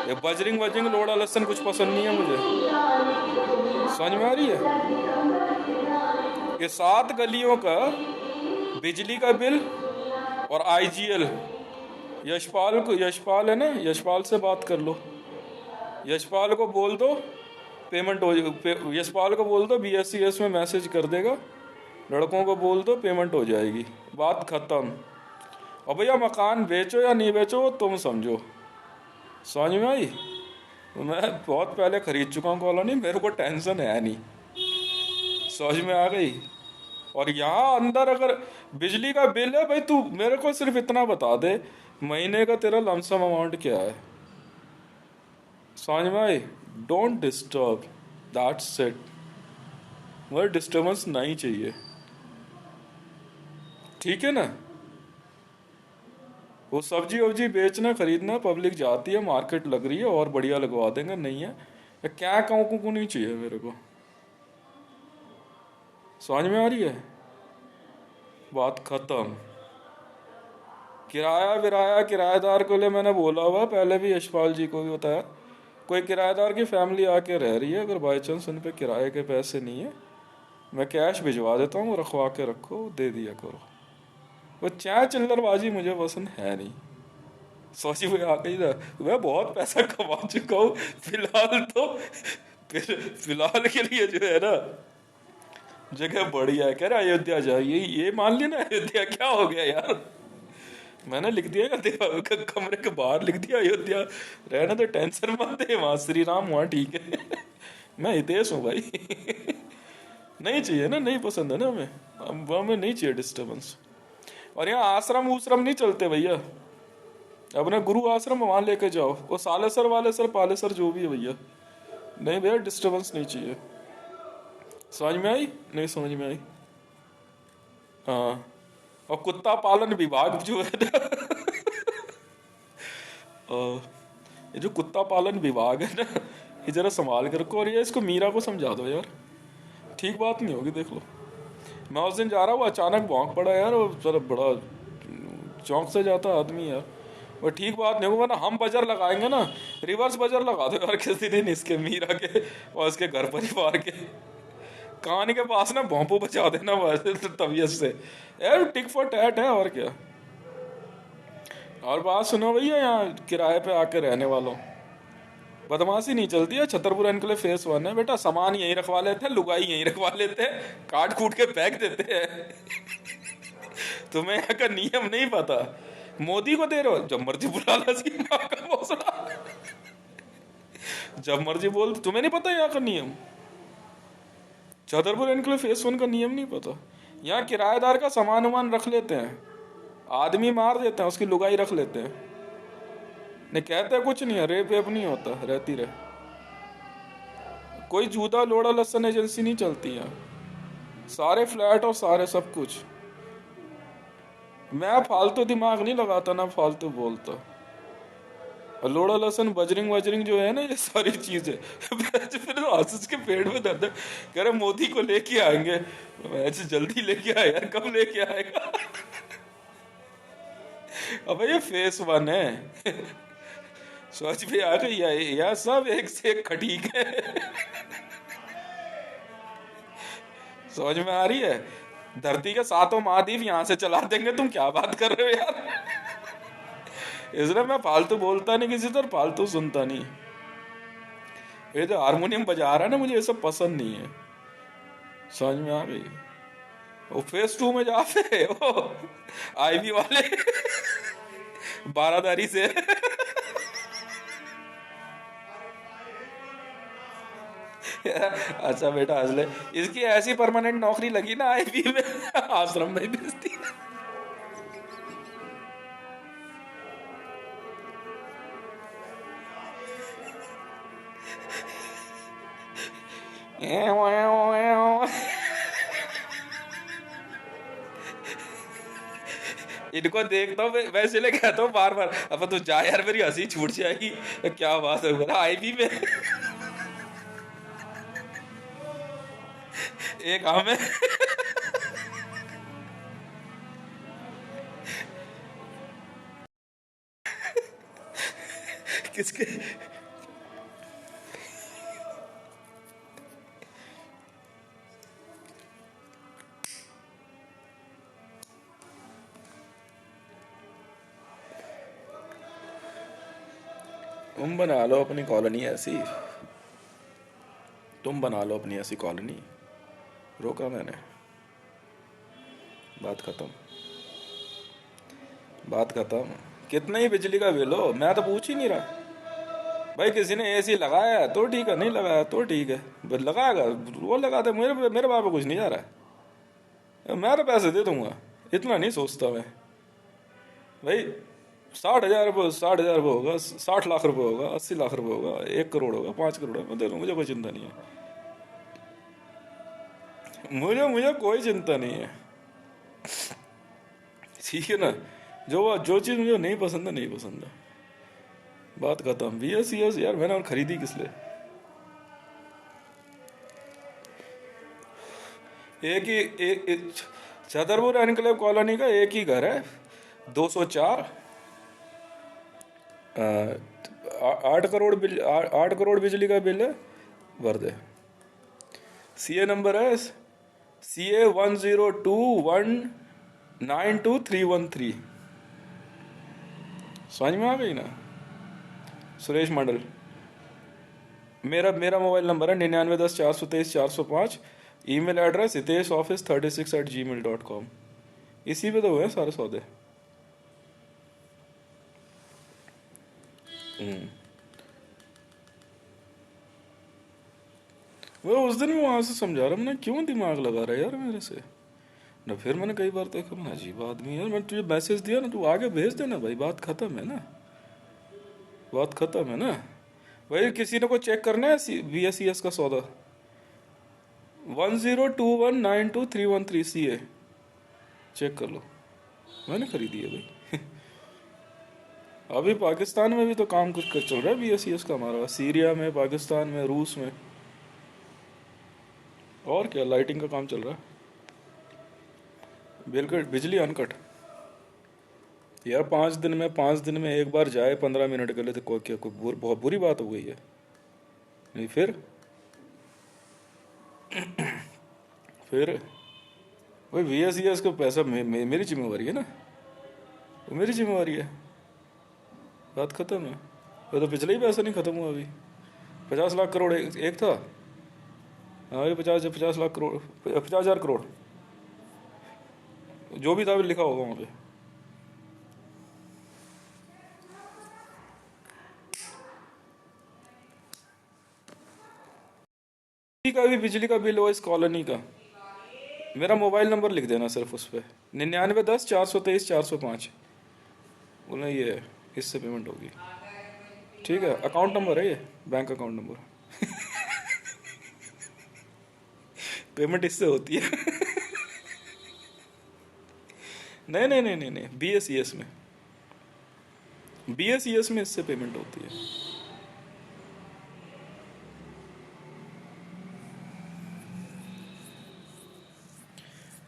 ये बजरिंग लोड़ा लसन कुछ पसंद नहीं है मुझे, समझ में आ रही है। ये 7 गलियों का बिजली का बिल और आईजीएल, यशपाल है ना, यशपाल से बात कर लो, यशपाल को बोल दो पेमेंट हो, यशपाल को बोल दो बीएससीएस में मैसेज कर देगा, लड़कों को बोल दो पेमेंट हो जाएगी, बात खत्म। और भैया मकान बेचो या नहीं बेचो वो तुम समझो, समझ में आई। मैं बहुत पहले खरीद चुका हूँ कॉलोनी, मेरे को टेंशन है नहीं, समझ में आ गई। और यहाँ अंदर अगर बिजली का बिल है भाई, तू मेरे को सिर्फ इतना बता दे महीने का तेरा लमसम अमाउंट क्या है, समझ में आई। डोंट डिस्टर्ब, दैट्स इट, मुझे डिस्टर्बेंस नहीं चाहिए, ठीक है ना। वो सब्जी वब्जी बेचना खरीदना, पब्लिक जाती है, मार्केट लग रही है और बढ़िया लगवा देंगे, नहीं है क्या कहूँ को नहीं चाहिए मेरे को, समझ में आ रही है, बात खत्म। किराया विराया किराएदार को लिए मैंने बोला हुआ, पहले भी यशपाल जी को भी बताया, कोई किराएदार की फैमिली आके रह रही है, अगर बाई चांस उन पे किराए के पैसे नहीं है, मैं कैश भिजवा देता हूँ, रखवा के रखो, दे दिया करो। वो चाय चिल्लरबाजी मुझे पसंद है नहीं। सोची हुई आ गई ना, मैं बहुत पैसा कमा चुका हूँ फिलहाल तो, फिलहाल के लिए जो है ना जगह बढ़िया है। कह रहे अयोध्या जाइए, ये मान ली ना, अयोध्या क्या हो गया यार। मैंने लिख दिया कमरे के बाहर लिख दिया अयोध्या, रहना तो टेंशन मत है, वहां श्री राम वहां ठीक है। मैं हितेश हूँ भाई। नहीं चाहिए ना, नहीं पसंद है ना हमें, हमें नहीं चाहिए डिस्टर्बेंस। और यहाँ आश्रम उश्रम नहीं चलते भैया, अपने गुरु आश्रम वहां लेके जाओ, वो सालेसर वालेसर पालेसर जो भी है भैया, नहीं भैया डिस्टर्बेंस नहीं चाहिए। समझ में आई? नहीं समझ में आई? हाँ। और कुत्ता पालन विभाग जो है ना, ये जो कुत्ता पालन विभाग है ना, ये जरा संभाल कर रखो। और ये इसको मीरा को समझा दो यार, ठीक बात नहीं होगी। देख लो, मैं उस दिन जा रहा हूँ, अचानक भौंक पड़ा यार, वो जरा बड़ा चौंक से जाता आदमी यार, वो ठीक बात नहीं होगा ना। हम बजर लगाएंगे ना, रिवर्स बजर लगा दो यार किसी दिन इसके, मीरा के और इसके घर परिवार के कान के पास ना भोंपू बचा देना वैसे तो तबीयत से यार, टिक फॉर टैट है और क्या। और बात सुनो भैया, यहाँ किराए पे आके रहने वालों, बदमाशी नहीं चलती है। छतरपुर एनक्लेव फेस 1 है बेटा, सामान यहीं रखवा लेते हैं, लुगाई यहीं रखवा लेते हैं, काट कूट के फेंक देते हैं। तुम्हें यहाँ का नियम नहीं पता, मोदी को दे रहे हो, जब मर्जी बुला लो इसकी माँ का भोसड़ा, जब मर्जी बोल। तुम्हें नहीं पता यहाँ का नियम? छतरपुर एनक्लेव फेस 1 का नियम नहीं पता? यहाँ किराएदार का सामान वामान रख लेते हैं, आदमी मार देते हैं, उसकी लुगाई रख लेते हैं, नहीं कहते कुछ नहीं है, रेप वेप नहीं होता, रहती रहे। कोई जूता लोड़ा लसन एजेंसी नहीं चलती यहाँ, सारे फ्लैट और सारे सब कुछ। मैं फालतू दिमाग नहीं लगाता ना फालतू बोलता। और लोड़ा लसन बजरिंग वजरिंग जो है ना, ये सारी चीजें फिर आशीष के पेड़ में दर्द है। कह रहे मोदी को लेके आएंगे, ऐसे जल्दी लेके आए यार, कब लेके आएगा? अब ये फेस 1 है। सोच भी आ गई यार, सब एक से एक खटीक है। समझ में आ रही है? धरती के 7 महाद्वीप यहाँ से चला देंगे, तुम क्या बात कर रहे हो यार। इसलिए मैं फालतू बोलता नहीं किसी तरह, फालतू सुनता नहीं। ये जो हारमोनियम बजा रहा है ना, मुझे ये सब पसंद नहीं है। समझ में आ गई? वो फेस 2 में जाते वो आईबी वाले बारादारी से। अच्छा बेटा हंसले, इसकी ऐसी परमानेंट नौकरी लगी ना आईबी में, आश्रम में भेजती। इनको देखता हूँ वैसे इसलिए कहता हूँ बार बार, अब तू जा यार, मेरी हंसी छूट जाएगी। क्या बात है आईबी में। एक हम है। किसके? तुम बना लो अपनी कॉलोनी ऐसी, तुम बना लो अपनी ऐसी कॉलोनी। रोका मैंने? बात खत्म, बात खत्म। कितना ही बिजली का बिल हो, मैं तो पूछ ही नहीं रहा भाई। किसी ने एसी लगाया तो ठीक है, नहीं लगाया तो ठीक है, बस लगाएगा वो लगा दे, मेरे बाप पे कुछ नहीं जा रहा है, मैं तो पैसे दे दूंगा, इतना नहीं सोचता मैं भाई। 60,000 60,000 होगा, 60 लाख रुपए होगा, 80 लाख रुपए होगा, 1 करोड़ होगा, 5 करोड़ होगा, मैं दे दूंगा, मुझे कोई चिंता नहीं है। मुझे मुझे कोई चिंता नहीं है, ठीक है ना। जो चीज़ मुझे नहीं पसंद है, नहीं पसंद है, बात खत्म। BS यार मैंने और खरीदी किस लिए? एक ही छतरपुर एनक्लेव कॉलोनी का एक ही घर है, 204 8 करोड़ बिल, 8 करोड़ बिजली का बिल है, भर दे। सीए नंबर है CA 102192392313। समझ में आ गई ना? सुरेश मंडल। मेरा मेरा मोबाइल नंबर है 9910 423 405। Email address hitesh office36@gmail.com। इसी पे तो हुए हैं सारे सौदे। हम्म। वो उस दिन मैं वहां से समझा रहा, मैंने क्यों दिमाग लगा रहा है यार मेरे से ना। फिर मैंने कई बार देखा, मैं अजीब आदमी यार, मैंने तुझे मैसेज दिया ना, तू आगे भेज देना भाई, बात खत्म है ना, बात खत्म है ना। भाई किसी ने को चेक करना है BSES का सौदा 1021923313 चेक कर लो, मैंने खरीदी है भाई। अभी पाकिस्तान में भी तो काम कुछ कर चल रहा है BSES का हमारा, सीरिया में, पाकिस्तान में, रूस में। और क्या, लाइटिंग का काम चल रहा है। बिल्कुल बिजली अनकट यार। 5 दिन में एक बार जाए 15 मिनट के लिए तो कोई क्या, कोई बहुत बुरी बात हो गई है? नहीं फिर भाई BSES का पैसा मेरी जिम्मेवारी है ना, वो मेरी जिम्मेवारी है, बात खत्म है। वो तो पिछले ही पैसा नहीं खत्म हुआ अभी। 50 लाख करोड़ एक था। हाँ ये 50 लाख करोड़, 50,000 करोड़, जो भी था भी लिखा होगा वहाँ पे। का भी बिजली का बिल हो इस कॉलोनी का, मेरा मोबाइल नंबर लिख देना सिर्फ उस पर, 9910 423 405। बोला ये है, इससे पेमेंट होगी। ठीक है, अकाउंट नंबर है ये, बैंक अकाउंट नंबर। पेमेंट इससे होती है। नहीं नहीं नहीं नहीं नहीं, BSES में इससे पेमेंट होती है।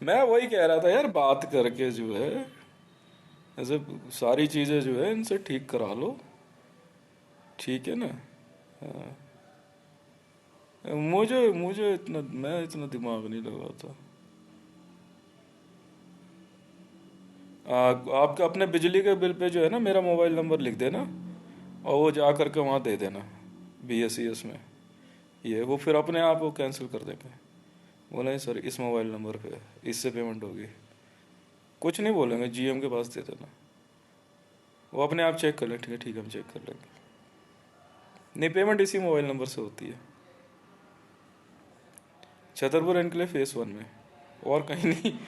मैं वही कह रहा था यार, बात करके जो है ऐसे सारी चीज़ें जो है इनसे ठीक करा लो, ठीक है ना। हाँ। मुझे मुझे इतना, मैं इतना दिमाग नहीं लगाता। आपका अपने बिजली के बिल पे जो है ना, मेरा मोबाइल नंबर लिख देना और वो जा करके वहाँ दे देना BSES में। ये वो फिर अपने आप वो कैंसिल कर देंगे। बोला नहीं सर, इस मोबाइल नंबर पे इससे पेमेंट होगी, कुछ नहीं बोलेंगे, GM के पास दे देना, वो अपने आप चेक कर लें। ठीक है ठीक है, हम चेक कर लेंगे। नहीं, पेमेंट इसी मोबाइल नंबर से होती है, छतरपुर एनक्लेव फेस 1 में, और कहीं नहीं।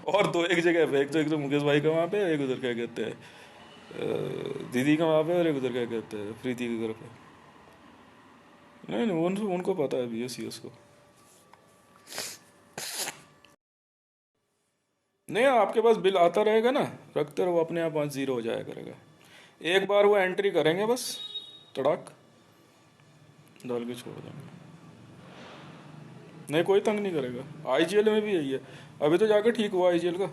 और दो एक जगह पे, एक तो मुकेश भाई का वहाँ पे, एक उधर क्या कहते हैं दीदी का वहाँ पे, और एक उधर क्या कहते हैं प्रीति के घर पे। नहीं नहीं, उनको पता है BSES को। नहीं, आपके पास बिल आता रहेगा ना, रखते रहो, अपने आप 5 0 हो जाया करेगा। एक बार वो एंट्री करेंगे बस, तड़ाक डाल के छोड़ देंगे। नहीं, कोई तंग नहीं करेगा। IGL में भी यही है, अभी तो जाकर ठीक हुआ IGL का।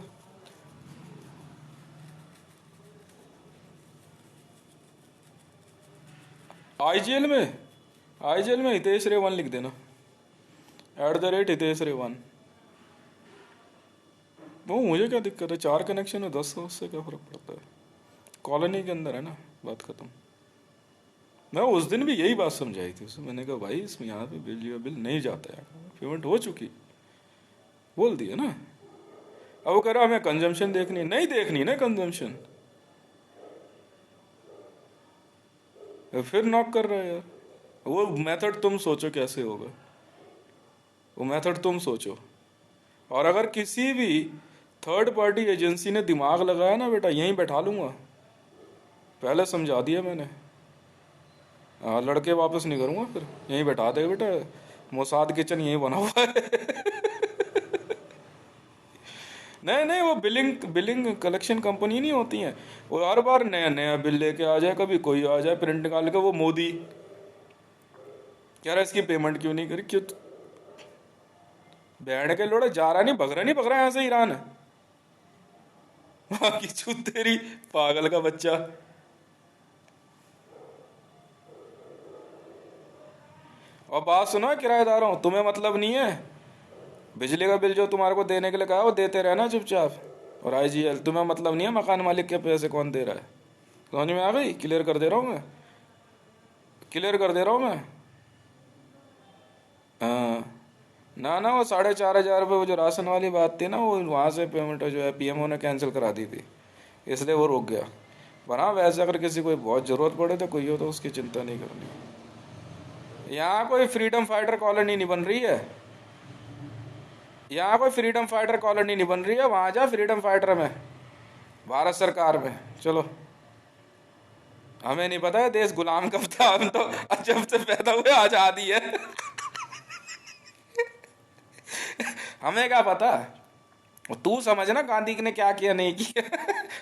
IGL में हितेश रे 1 लिख देना, @हितेश रे 1। वो मुझे क्या दिक्कत है, 4 कनेक्शन है, 10 है, उससे क्या फर्क पड़ता है, कॉलोनी के अंदर है ना, बात खत्म। मैं उस दिन भी यही बात समझाई थी उसे, मैंने कहा भाई इसमें यहाँ पे बिजली का बिल नहीं जाता है, पेमेंट हो चुकी, बोल दिया ना। अब वो कह रहा हमें कंजम्पशन देखनी, नहीं देखनी ना कंजम्पशन, फिर नॉक कर रहा है यार। वो मेथड तुम सोचो कैसे होगा, वो मेथड तुम सोचो। और अगर किसी भी थर्ड पार्टी एजेंसी ने दिमाग लगाया ना बेटा, यहीं बैठा लूंगा, पहले समझा दिया मैंने। लड़के वापस नहीं करूंगा, फिर यहीं बैठा दे बेटा, मोसाद किचन यहीं बना हुआ है। नहीं नहीं, वो बिलिंग बिलिंग कलेक्शन कंपनी नहीं होती है, वो हर बार नया नया बिल लेके आ जाए, कभी कोई आ जाए प्रिंट निकाल के, वो मोदी कह रहा है इसकी पेमेंट क्यों नहीं करी, क्यों बैठ के लोड़ा जा रहा नहीं, भग रहा यहाँ से ईरान है। बाकी छू तेरी पागल का बच्चा। और बात सुनो किराएदारों, तुम्हें मतलब नहीं है, बिजली का बिल जो तुम्हारे को देने के लिए कहा वो देते रहना चुपचाप। और आईजीएल, तुम्हें मतलब नहीं है मकान मालिक के पैसे कौन दे रहा है। समझ में आ गई? क्लियर कर दे रहा हूँ मैं, क्लियर कर दे रहा हूँ मैं। हाँ। ना ना, वो 4,500 रुपये वो जो राशन वाली बात थी ना, वो वहाँ से पेमेंट जो है पीएमओ ने कैंसिल करा दी थी, इसलिए वो रुक गया। पर हाँ, वैसे अगर किसी को बहुत ज़रूरत पड़े तो कोई हो तो उसकी चिंता नहीं करनी। यहाँ कोई फ्रीडम फाइटर कॉलोनी नहीं बन रही है, यहाँ कोई फ्रीडम फाइटर कॉलोनी नहीं बन रही है। वहाँ जा फ्रीडम फाइटर में, भारत सरकार में। चलो, हमें नहीं पता है देश गुलाम कब था, हम तो जब से पैदा हुए आज़ादी है। हमें क्या पता। तू समझ ना गांधी ने क्या किया नहीं किया।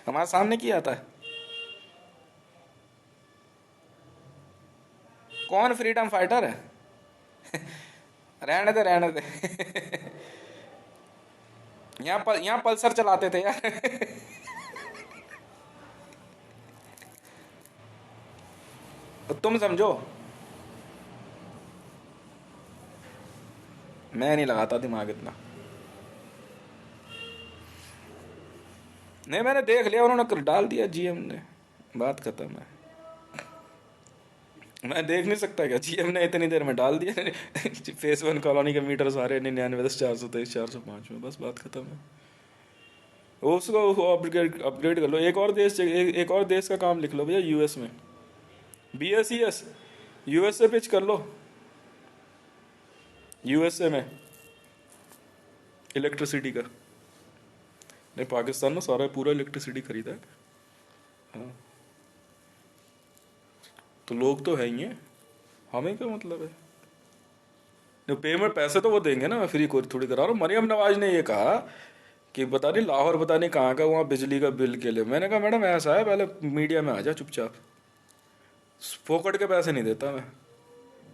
हमारे सामने किया था। कौन फ्रीडम फाइटर है? रहने दे, रहने दे। यहाँ पल्सर चलाते थे यार। तो तुम समझो, मैं नहीं लगाता दिमाग इतना। नहीं, मैंने देख लिया, उन्होंने डाल दिया जीएम ने, बात खत्म है। मैं देख नहीं सकता क्या? जीएम ने इतनी देर में डाल दिया। फेस 1 कॉलोनी के मीटर सारे 99, 10, 423, 405 में, बस बात खत्म है। उसको अपग्रेड अपग्रेड कर लो। एक और देश का काम लिख लो भैया, यूएस में BSES, यूएसए पिच कर लो। यूएसए में इलेक्ट्रिसिटी का, नहीं पाकिस्तान में सारा पूरा इलेक्ट्रिसिटी खरीदा है। हाँ, तो लोग तो है ही हैं, हमें क्या मतलब है। नहीं, पेमेंट पैसे तो वो देंगे ना, मैं फ्री को थोड़ी करा रहा हूँ। मरियम नवाज ने ये कहा कि पता नहीं लाहौर पता नहीं कहाँ का वहाँ बिजली का बिल के लिए। मैंने कहा मैडम ऐसा है, पहले मीडिया में आ जा चुपचाप, फोकट के पैसे नहीं देता मैं।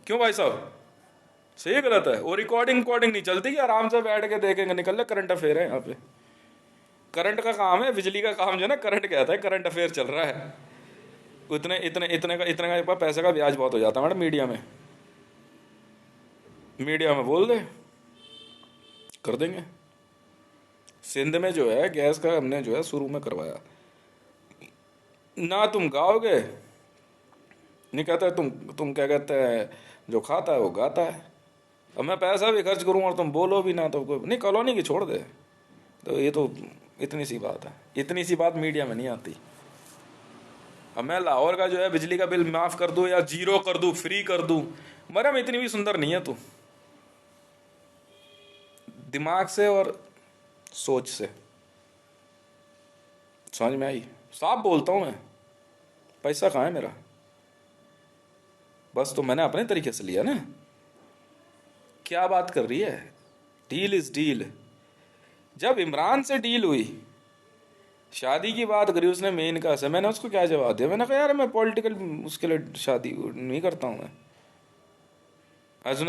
क्यों भाई साहब, सही गलत है? वो रिकॉर्डिंग रिकॉर्डिंग नहीं चलती कि आराम से बैठ के देखेंगे, निकल ले, करंट अफेयर है यहाँ पे। करंट का काम है, बिजली का काम जो है ना करंट कहता है, करंट अफेयर चल रहा है। इतने इतने इतने का पैसे का ब्याज बहुत हो जाता है मैडम मीडिया में। मीडिया में बोल दे, कर देंगे। सिंध में जो है गैस का हमने जो है शुरू में करवाया ना, तुम गाओगे नहीं, कहता तुम क्या कहते हैं, जो खाता है वो गाता है। अब मैं पैसा भी खर्च करूँ और तुम बोलो भी ना, तो कोई नहीं, कॉलोनी की छोड़ दे। तो ये तो इतनी सी बात है, इतनी सी बात मीडिया में नहीं आती। अब मैं लाहौर का जो है बिजली का बिल माफ कर दूं या जीरो कर दूं, फ्री कर दूं, मरम इतनी भी सुंदर नहीं है तू। दिमाग से और सोच से, समझ में आई? साफ बोलता हूं मैं, पैसा कहाँ है मेरा, बस। तो मैंने अपने तरीके से लिया ना। क्या बात कर रही है? Deal is deal. जब इमरान से डील हुई, शादी की बात करी उसने मेन का से, मैंने उसको क्या जवाब दिया? मैंने कहा यार मैं पॉलिटिकल उसके लिए शादी नहीं करता हूँ मैं।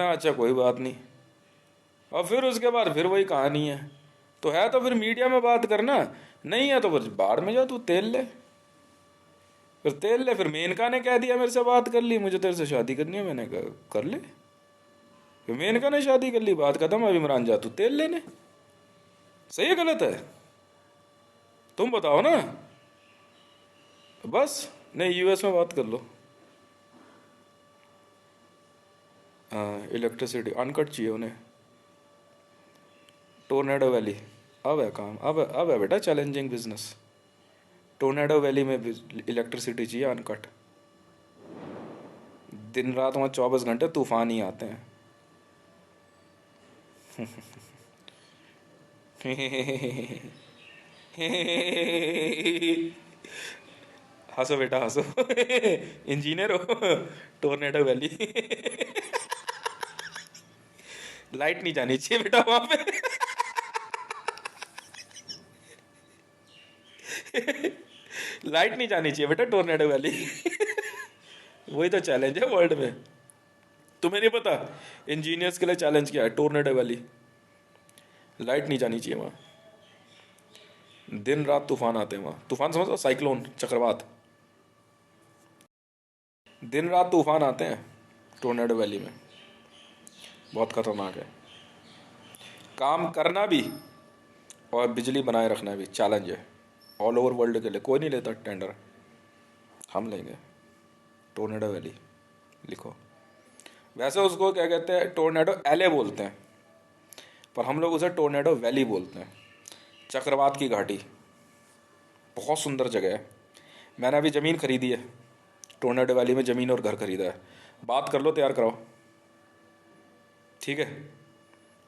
अच्छा कोई बात नहीं। और फिर उसके बाद फिर वही कहानी है। तो है तो फिर मीडिया में बात करना, नहीं है तो फिर बाहर में जाओ, तू तेल ले, फिर तेल ले। फिर मेनका ने कह दिया मेरे से बात कर ली, मुझे तेरे से शादी करनी है, मैंने कहा कर ले। फिर मेनका ने शादी कर ली, बात खत्म। अब इमरान जा तू तेल लेने। सही है गलत है? तुम बताओ ना। बस नहीं, यूएस में बात कर लो। हाँ, इलेक्ट्रिसिटी अनकट चाहिए उन्हें। टोर्नेडो वैली, अब है काम, अब है बेटा चैलेंजिंग बिजनेस। टोर्नेडो वैली में इलेक्ट्रिसिटी चाहिए अनकट। दिन रात वहाँ 24 घंटे तूफान ही आते हैं। हंसो बेटा हंसो। इंजीनियर हो, टोर्नेडो वैली। लाइट नहीं जानी चाहिए बेटा वहां पे। लाइट नहीं जानी चाहिए बेटा टोर्नेडो वैली। वही तो चैलेंज है वर्ल्ड में। तुम्हें नहीं पता इंजीनियर्स के लिए चैलेंज क्या है? टोर्नेडो वैली, लाइट नहीं जानी चाहिए वहां। दिन रात तूफान आते हैं वहां। तूफान समझो, साइक्लोन, चक्रवात, दिन रात तूफान आते हैं टोर्नेडो वैली में। बहुत खतरनाक है। काम करना भी और बिजली बनाए रखना भी चैलेंज है। ऑल ओवर वर्ल्ड के लिए कोई नहीं लेता टेंडर, हम लेंगे। टोर्नेडो वैली लिखो। वैसे उसको क्या कहते हैं, टोर्नेडो एले बोलते हैं, पर हम लोग उसे टोर्नेडो वैली बोलते हैं। चक्रवात की घाटी, बहुत सुंदर जगह है। मैंने अभी ज़मीन खरीदी है, टोर्नेडो वैली में ज़मीन और घर खरीदा है। बात कर लो, तैयार कराओ, ठीक है।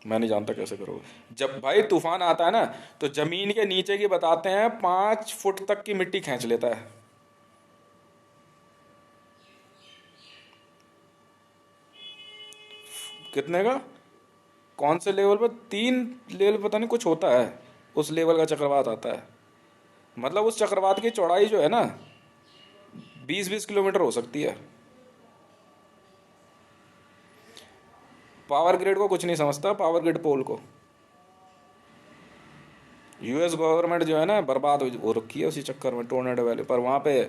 मैं नहीं जानता कैसे करोगे। जब भाई तूफान आता है ना, तो ज़मीन के नीचे की बताते हैं 5 फुट तक की मिट्टी खींच लेता है। कितने का? कौन से लेवल पर? 3 लेवल पता नहीं कुछ होता है, उस लेवल का चक्रवात आता है। मतलब उस चक्रवात की चौड़ाई जो है ना, 20-20 किलोमीटर हो सकती है। पावर ग्रिड को कुछ नहीं समझता, पावर ग्रिड पोल को। यूएस गवर्नमेंट जो है ना, बर्बाद हो रखी है उसी चक्कर में, टोर्नेडो वैली पर। वहाँ पे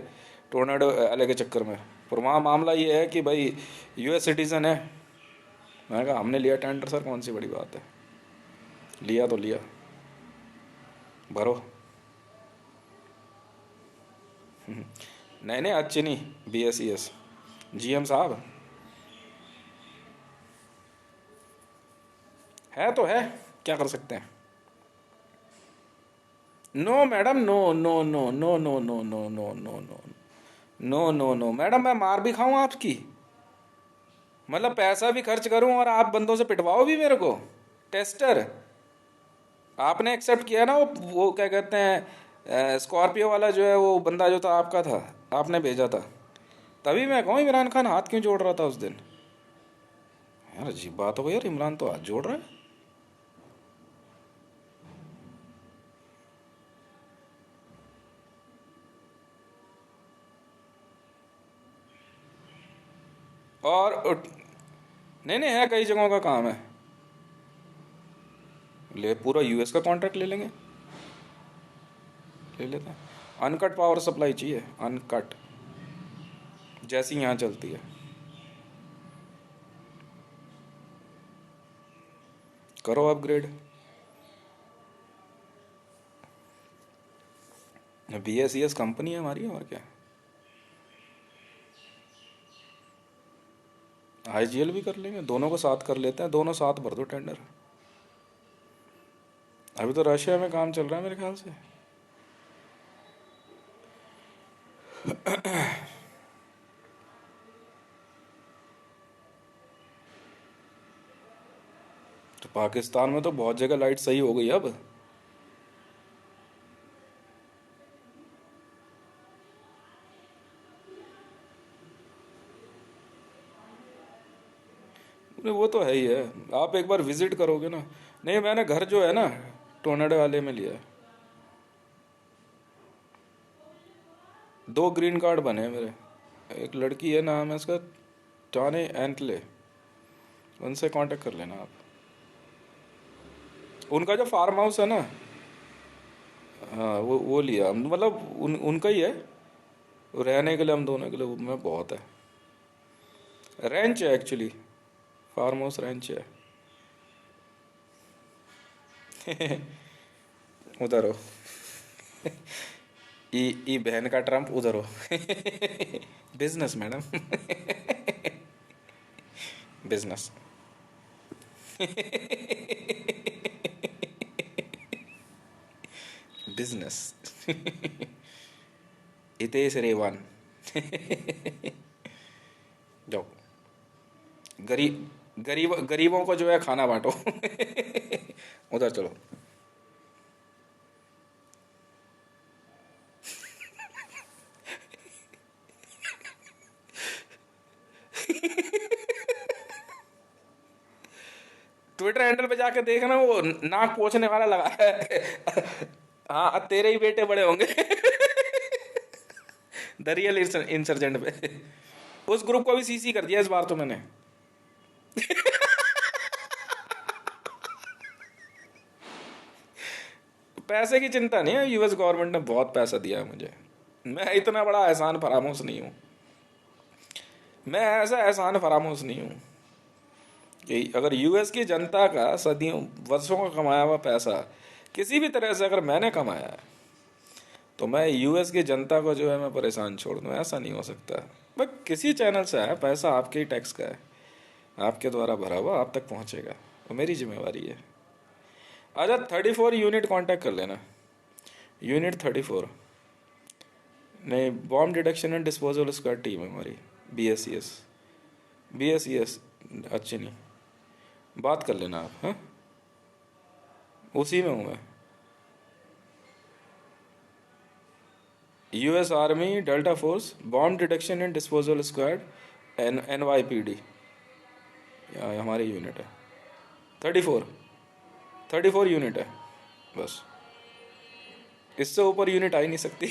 टोर्नेडो वैली के चक्कर में, पर वहाँ मामला ये है कि भाई यूएस सिटीजन है। मैंने कहा हमने लिया टेंडर सर, कौन सी बड़ी बात है, लिया तो लिया, भरो। नहीं नहीं, अच्छी नहीं, BSES, GM साहब। है तो है, क्या कर सकते हैं। No madam, no no no no no no no no no no no no no madam, मैं मार भी खाऊं आपकी? मतलब पैसा भी खर्च करूं और आप बंदों से पिटवाओ भी मेरे को? टेस्टर, आपने एक्सेप्ट किया ना, वो क्या कहते हैं, स्कॉर्पियो वाला जो है, वो बंदा जो था आपका था, आपने भेजा था। तभी मैं कहूँ इमरान खान हाथ क्यों जोड़ रहा था उस दिन। यार अजीब बात हो गई यार, इमरान तो हाथ जोड़ रहा है। और नहीं नहीं, है कई जगहों का काम है। ले पूरा यूएस का कॉन्ट्रैक्ट ले लेंगे, ले लेते हैं। अनकट पावर सप्लाई चाहिए, अनकट, जैसी यहाँ चलती है। करो अपग्रेड। BSES कंपनी है हमारी, और क्या। IGL भी कर लेंगे, दोनों को साथ कर लेते हैं, दोनों साथ भर दो टेंडर। अभी तो रशिया में काम चल रहा है मेरे ख्याल से। तो पाकिस्तान में तो बहुत जगह लाइट सही हो गई अब। नहीं, वो तो है ही है, आप एक बार विजिट करोगे ना। नहीं, मैंने घर जो है ना, टोर्नेडो वाले में लिया है। 2 ग्रीन कार्ड बने हैं मेरे। एक लड़की है, नाम है उसका टॉनी एंटले, उनसे कांटेक्ट कर लेना आप। उनका जो फार्म हाउस है ना, हाँ वो लिया, मतलब उनका ही है। रहने के लिए हम दोनों के लिए में बहुत है। रेंच है एक्चुअली, फार्म हाउस रेंच है। उधर हो। ई बहन का ट्रम्प उधर हो। Business madam. Business. Business. Hitesh Revan. जाओ, गरीबों को जो है खाना बांटो। उधर चलो। ट्विटर हैंडल पे जाके देखना, वो नाक पोंछने वाला लगा है। हाँ, अब तेरे ही बेटे बड़े होंगे। द रियल इंसर्जेंट पे। उस ग्रुप को भी CC कर दिया इस बार तो मैंने। पैसे की चिंता नहीं है, यूएस गवर्नमेंट ने बहुत पैसा दिया है मुझे। मैं इतना बड़ा एहसान फरामोश नहीं हूँ। मैं ऐसा एहसान फरामोश नहीं हूँ। कि अगर यूएस की जनता का सदियों वर्षों का कमाया हुआ पैसा किसी भी तरह से अगर मैंने कमाया है, तो मैं यूएस की जनता को जो है मैं परेशान छोड़ दूँ? ऐसा नहीं हो सकता। बस किसी चैनल से आया पैसा, आपके ही टैक्स का है, आपके द्वारा भरा हुआ आप तक पहुंचेगा, वो मेरी जिम्मेवारी है। अच्छा, 34 यूनिट कांटेक्ट कर लेना। यूनिट 34, नहीं, bomb detection and disposal squad team है हमारी, BSES। BSES अच्छी नहीं, बात कर लेना आप। हाँ, उसी में हूँ मैं। US army delta force bomb detection and disposal squad, NYPD, हमारी यूनिट है। 34, 34 यूनिट है बस, इससे ऊपर यूनिट आ ही नहीं सकती।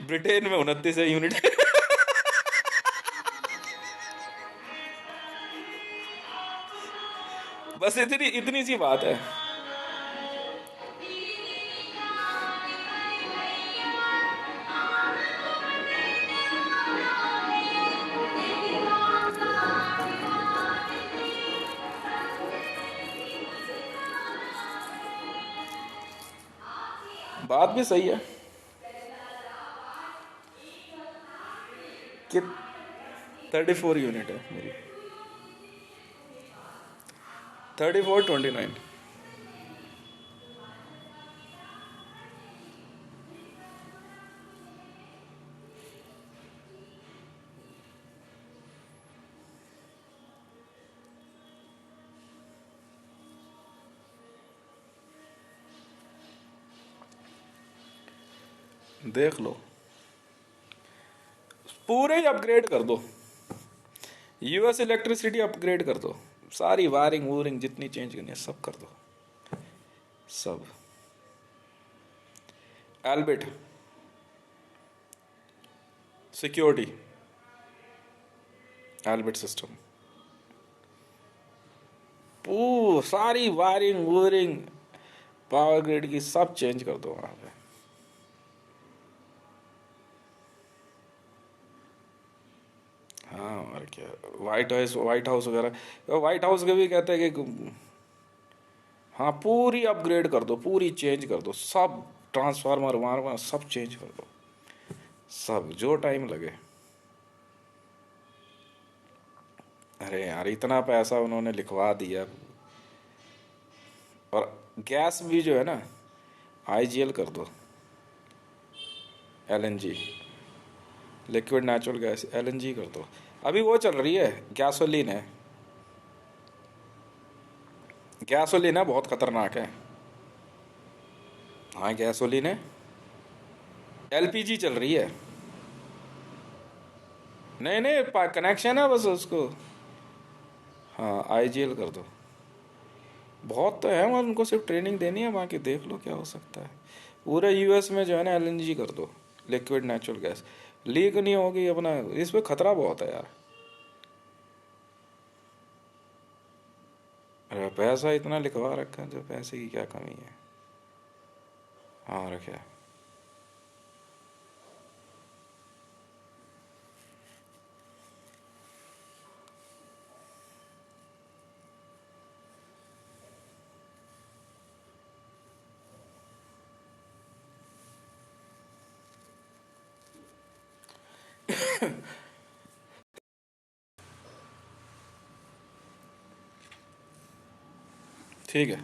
ब्रिटेन में 29 है यूनिट। बस इतनी इतनी सी बात है। बात भी सही है कि 34 यूनिट है मेरी। 3429। देख लो, पूरे ही अपग्रेड कर दो, US इलेक्ट्रिसिटी अपग्रेड कर दो, सारी वायरिंग वूरिंग जितनी चेंज करनी है सब कर दो, सब। एल्बिट सिक्योरिटी, एल्बिट सिस्टम, सारी वायरिंग वूरिंग पावर ग्रिड की सब चेंज कर दो वहां पे। हाँ, और क्या, व्हाइट हाउस वगैरह, व्हाइट हाउस के भी कहते हैं कि हाँ पूरी अपग्रेड कर दो, पूरी चेंज कर दो, सब ट्रांसफार्मर वार्मर सब चेंज कर दो, सब जो टाइम लगे। अरे यार, इतना पैसा उन्होंने लिखवा दिया। और गैस भी जो है ना, IGL कर दो, LNG, liquid natural gas, LNG कर दो। अभी वो चल रही है, गैसोलीन है, गैसोलीन है, बहुत खतरनाक है। हाँ, गैसोलीन है, LPG चल रही है। नहीं नहीं, कनेक्शन है बस उसको। हाँ, IGL कर दो। बहुत तो है, और उनको सिर्फ ट्रेनिंग देनी है, बाकी देख लो क्या हो सकता है। पूरे US में जो है ना, LNG कर दो, लिक्विड नेचुरल गैस, लीक नहीं होगी अपना, इस पे खतरा बहुत है यार। अरे पैसा इतना लिखवा रखा है, जो पैसे की क्या कमी है। हाँ, रखे। ठीक है।